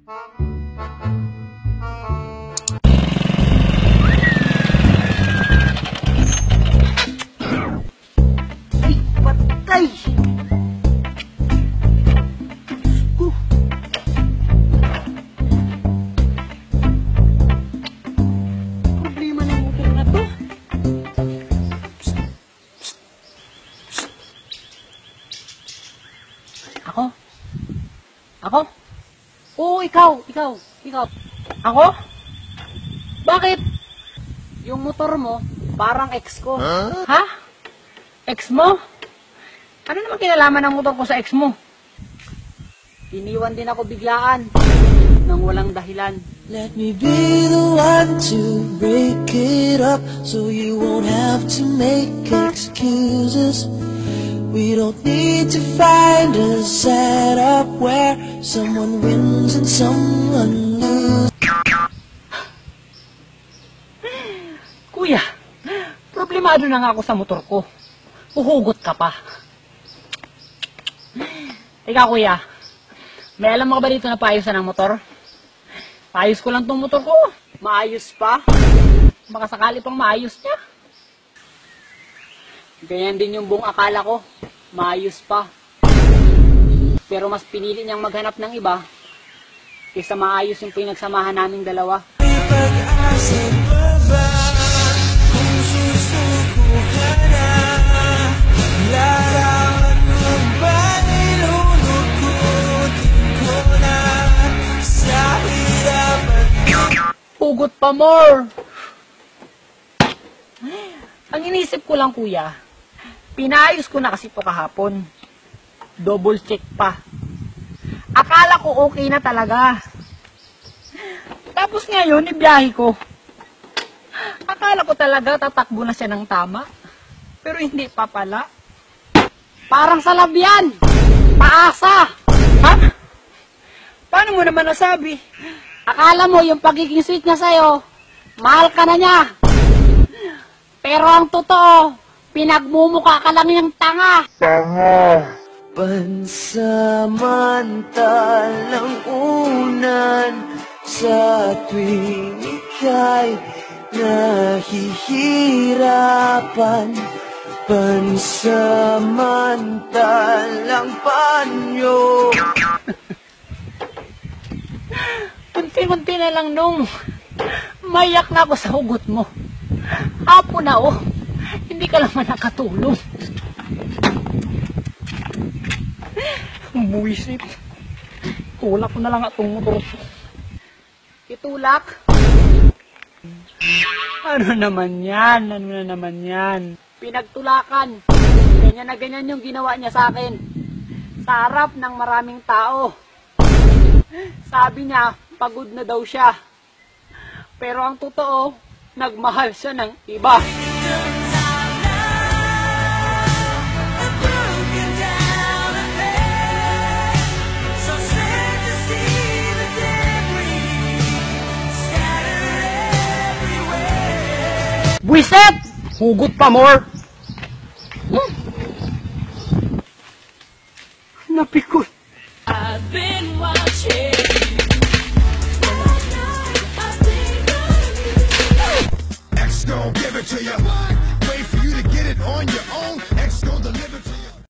Ay, patay! Problema ng motor na to. Ako? Ako? Oo, ikaw. Ako? Bakit? Yung motor mo, parang ex ko. Ha? Ex mo? Ano naman kinalaman ng motor ko sa ex mo? Iniwan din ako biglaan nang walang dahilan. Let me be the one to break it up so you won't have to make excuses. We don't need to find a setup where someone wins and someone loses. Kuya, problemado na nga ako sa motor ko. Uhugot ka pa. Ikaw kuya, may alam mo ba dito na paayusan ng motor? Paayos ko lang tong motor ko. Maayos pa. Baka sakali pang maayos niya. Ganyan din yung buong akala ko. Maayos pa. Pero mas pinili niyang maghanap ng iba kaysa maayos yung pinagsamahan naming dalawa. Hugot pa more! Ang inisip ko lang kuya, pinayos ko na kasi ito kahapon. Double check pa. Akala ko okay na talaga. Tapos ngayon, ibiyahe ko. Akala ko talaga tatakbo na siya ng tama. Pero hindi pa pala. Parang salabyan. Paasa. Ha? Paano mo naman nasabi? Akala mo yung pagiging sweet niya sa'yo, mahal ka na niya. Pero ang totoo, pinagmumukha ka lang yung tanga. Pansamantalang unan sa tuwing ika'y nahihirapan. Pansamantalang panyo. Kunti-kunti na lang nung mayak na ako sa hugot mo. Hapon na oh, hindi ka naman nakatulong. Buwisit. Tulak ko na lang atong motor. Itulak? Ano naman yan? Pinagtulakan. Ganyan na ganyan yung ginawa niya sa akin. Sa harap ng maraming tao. Sabi niya, pagod na daw siya. Pero ang totoo, nagmahal siya ng iba. Buiset! Hugot pa more! Napikot! I've been watching. X gon' give it to you. Wait for you to get it on your own.